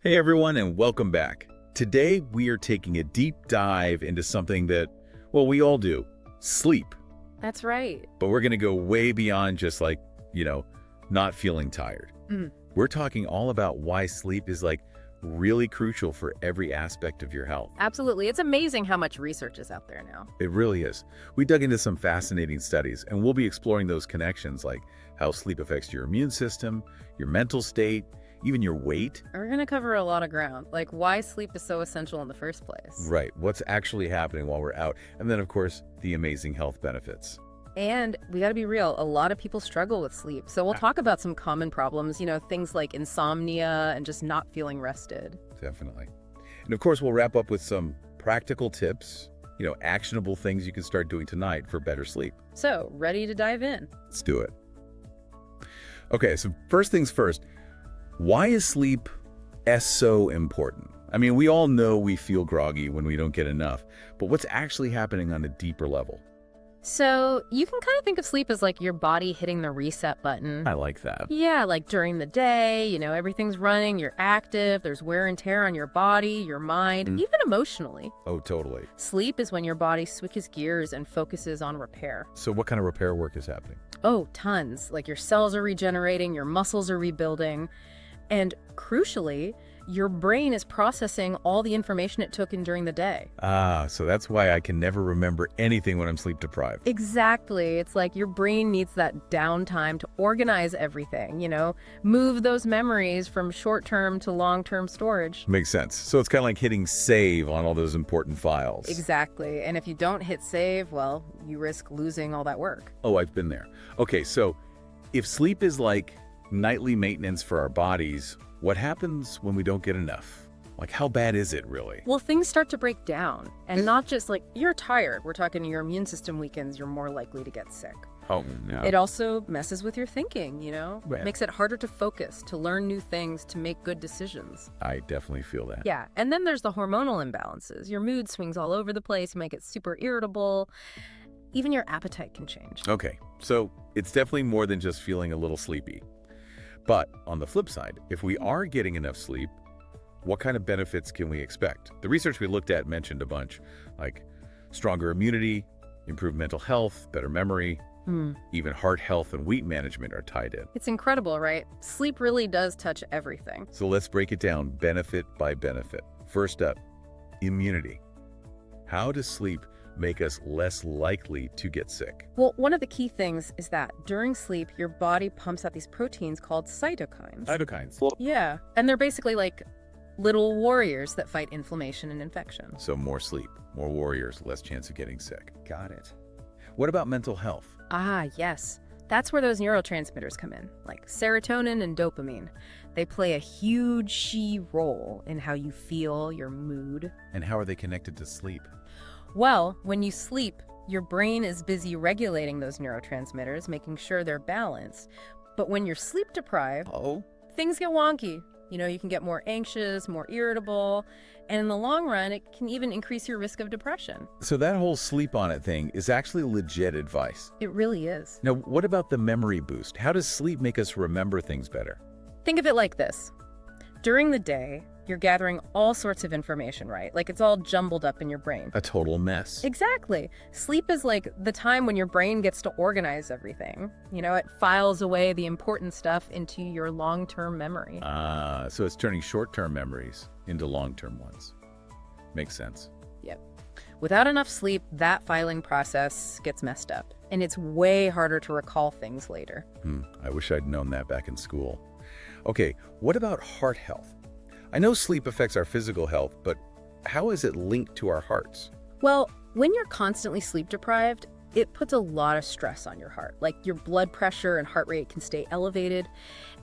Hey everyone, and welcome back. Today we are taking a deep dive into something that, well, we all do, sleep. That's right. But we're going to go way beyond just not feeling tired. Mm, We're talking all about why sleep is really crucial for every aspect of your health. absolutely. It's amazing how much research is out there now. It really is. We dug into some fascinating studies, and we'll be exploring those connections, like how sleep affects your immune system, your mental state, even your weight. We're going to cover a lot of ground, like why sleep is so essential in the first place. Right, what's actually happening while we're out, and then, of course, the amazing health benefits. And we got to be real, a lot of people struggle with sleep. So we'll talk about some common problems, things like insomnia and just not feeling rested. Definitely. And of course, we'll wrap up with some practical tips, actionable things you can start doing tonight for better sleep. So, ready to dive in? Let's do it. Okay, so first things first, why is sleep so important? I mean, we all know we feel groggy when we don't get enough, but what's actually happening on a deeper level? So, you can kind of think of sleep as like your body hitting the reset button. I like that. Yeah, like during the day, everything's running, you're active, there's wear and tear on your body, your mind, even emotionally. Oh, totally. Sleep is when your body switches gears and focuses on repair. So what kind of repair work is happening? Oh, tons. Like your cells are regenerating, your muscles are rebuilding, and crucially, your brain is processing all the information it took in during the day. So that's why I can never remember anything when I'm sleep deprived. Exactly. It's like your brain needs that downtime to organize everything, move those memories from short-term to long-term storage. Makes sense. So it's kind of like hitting save on all those important files. Exactly. And if you don't hit save, well, you risk losing all that work. Oh, I've been there. Okay, so if sleep is like nightly maintenance for our bodies, what happens when we don't get enough? Like, how bad is it really? Well, things start to break down, and not just like you're tired. We're talking your immune system weakens, you're more likely to get sick. Oh, no. It also messes with your thinking, Right. Makes it harder to focus, to learn new things, to make good decisions. I definitely feel that. Yeah, and then there's the hormonal imbalances. Your mood swings all over the place, you might get super irritable. Even your appetite can change. Okay, so it's definitely more than just feeling a little sleepy. But on the flip side, if we are getting enough sleep, what kind of benefits can we expect? The research we looked at mentioned a bunch, like stronger immunity, improved mental health, better memory, even heart health and weight management are tied in. It's incredible, right? Sleep really does touch everything. So let's break it down benefit by benefit. First up, immunity. How does sleep make us less likely to get sick? Well, one of the key things is that during sleep, your body pumps out these proteins called cytokines. Cytokines. Yeah, and they're basically like little warriors that fight inflammation and infection. So more sleep, more warriors, less chance of getting sick. Got it. What about mental health? Ah, yes. That's where those neurotransmitters come in, like serotonin and dopamine. They play a huge role in how you feel, your mood. And how are they connected to sleep? Well, when you sleep, your brain is busy regulating those neurotransmitters, making sure they're balanced. But when you're sleep deprived, things get wonky. You can get more anxious, more irritable, and in the long run, it can even increase your risk of depression. So that whole sleep on it thing is actually legit advice. It really is. Now, what about the memory boost? How does sleep make us remember things better? Think of it like this. During the day, you're gathering all sorts of information, right? Like it's all jumbled up in your brain. A total mess. Exactly. Sleep is like the time when your brain gets to organize everything. It files away the important stuff into your long-term memory. So it's turning short-term memories into long-term ones. Makes sense. Yep. Without enough sleep, that filing process gets messed up, and it's way harder to recall things later. I wish I'd known that back in school. Okay, what about heart health? I know sleep affects our physical health, but how is it linked to our hearts? Well, when you're constantly sleep deprived, it puts a lot of stress on your heart. Like your blood pressure and heart rate can stay elevated,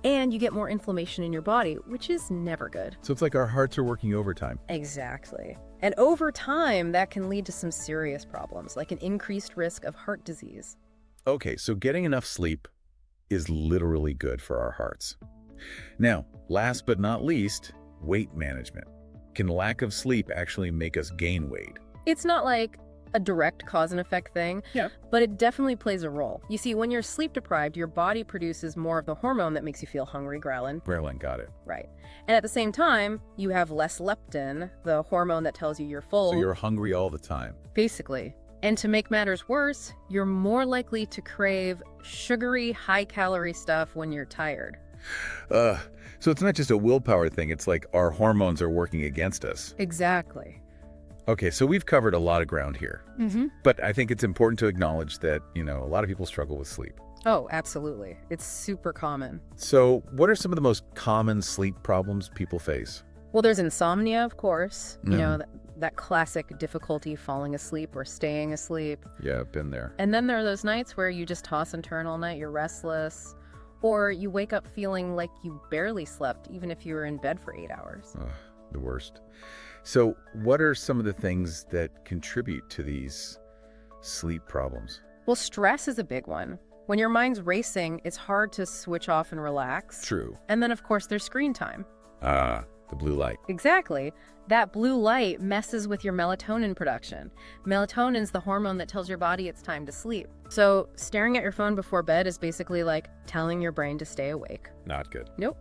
and you get more inflammation in your body, which is never good. So it's like our hearts are working overtime. Exactly. And over time, that can lead to some serious problems, like an increased risk of heart disease. Okay, so getting enough sleep is literally good for our hearts. Now, last but not least, weight management. Can lack of sleep actually make us gain weight? It's not like a direct cause and effect thing, Yeah. but it definitely plays a role. You see, when you're sleep deprived, your body produces more of the hormone that makes you feel hungry, ghrelin. Ghrelin, got it. Right. And at the same time, you have less leptin, the hormone that tells you you're full. So you're hungry all the time. Basically. And to make matters worse, you're more likely to crave sugary, high-calorie stuff when you're tired. So it's not just a willpower thing. It's like our hormones are working against us. Exactly. Okay, so we've covered a lot of ground here. Mm-hmm. But I think it's important to acknowledge that, a lot of people struggle with sleep. Oh, absolutely. It's super common. So what are some of the most common sleep problems people face? Well, there's insomnia, of course. You Mhm. know, that classic difficulty falling asleep or staying asleep. Yeah, I've been there. And then there are those nights where you just toss and turn all night, you're restless, or you wake up feeling like you barely slept, even if you were in bed for 8 hours. Ugh, the worst. So what are some of the things that contribute to these sleep problems? Well, stress is a big one. When your mind's racing, it's hard to switch off and relax. True. And then, of course, there's screen time. The blue light. Exactly. That blue light messes with your melatonin production. Melatonin's the hormone that tells your body it's time to sleep. So staring at your phone before bed is basically like telling your brain to stay awake. Not good. Nope.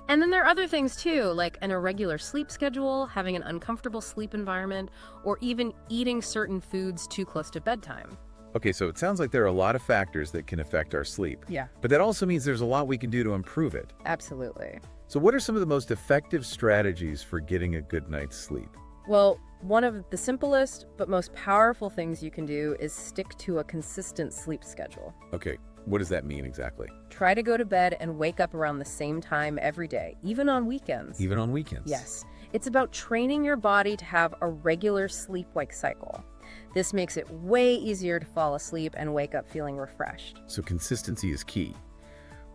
And then there are other things too, like an irregular sleep schedule, having an uncomfortable sleep environment, or even eating certain foods too close to bedtime. Okay, so it sounds like there are a lot of factors that can affect our sleep. Yeah. But that also means there's a lot we can do to improve it. Absolutely. So what are some of the most effective strategies for getting a good night's sleep? Well, one of the simplest but most powerful things you can do is stick to a consistent sleep schedule. Okay, what does that mean exactly? Try to go to bed and wake up around the same time every day, even on weekends. Even on weekends? Yes. It's about training your body to have a regular sleep-wake cycle. This makes it way easier to fall asleep and wake up feeling refreshed. So consistency is key.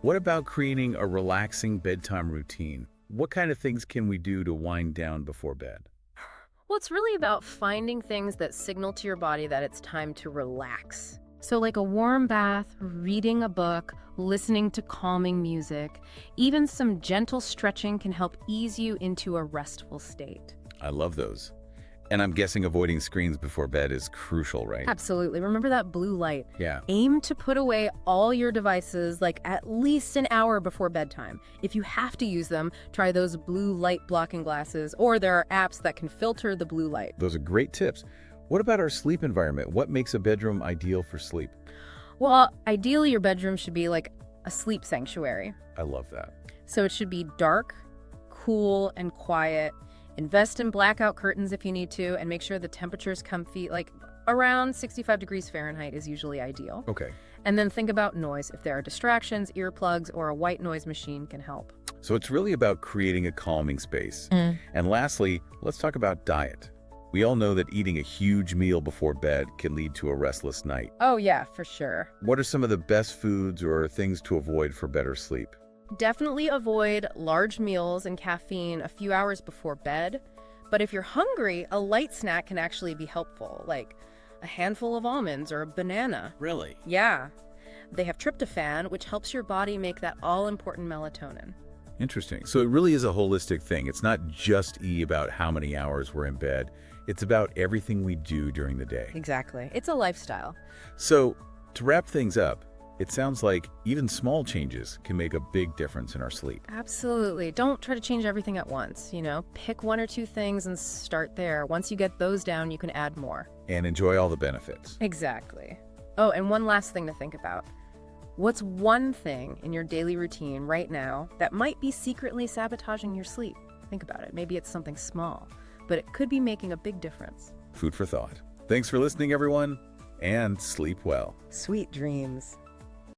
What about creating a relaxing bedtime routine? What kind of things can we do to wind down before bed? Well, it's really about finding things that signal to your body that it's time to relax. So like a warm bath, reading a book, listening to calming music, even some gentle stretching can help ease you into a restful state. I love those. And I'm guessing avoiding screens before bed is crucial, right? Absolutely. Remember that blue light. Yeah. Aim to put away all your devices like at least an hour before bedtime. If you have to use them, try those blue light blocking glasses, or there are apps that can filter the blue light. Those are great tips. What about our sleep environment? What makes a bedroom ideal for sleep? Well, ideally your bedroom should be like a sleep sanctuary. I love that. So it should be dark, cool, and quiet. Invest in blackout curtains if you need to, and make sure the temperature's comfy, like around 65 degrees Fahrenheit is usually ideal. Okay. And then think about noise. If there are distractions, earplugs, or a white noise machine can help. So it's really about creating a calming space. And lastly, let's talk about diet. We all know that eating a huge meal before bed can lead to a restless night. Oh yeah, for sure. What are some of the best foods or things to avoid for better sleep? Definitely avoid large meals and caffeine a few hours before bed. But if you're hungry, a light snack can actually be helpful, like a handful of almonds or a banana. Really? Yeah. They have tryptophan, which helps your body make that all-important melatonin. Interesting. So it really is a holistic thing. It's not just about how many hours we're in bed. It's about everything we do during the day. Exactly. It's a lifestyle. So to wrap things up, it sounds like even small changes can make a big difference in our sleep. Absolutely. Don't try to change everything at once, Pick one or two things and start there. Once you get those down, you can add more. And enjoy all the benefits. Exactly. Oh, and one last thing to think about. What's one thing in your daily routine right now that might be secretly sabotaging your sleep? Think about it. Maybe it's something small, but it could be making a big difference. Food for thought. Thanks for listening, everyone, and sleep well. Sweet dreams.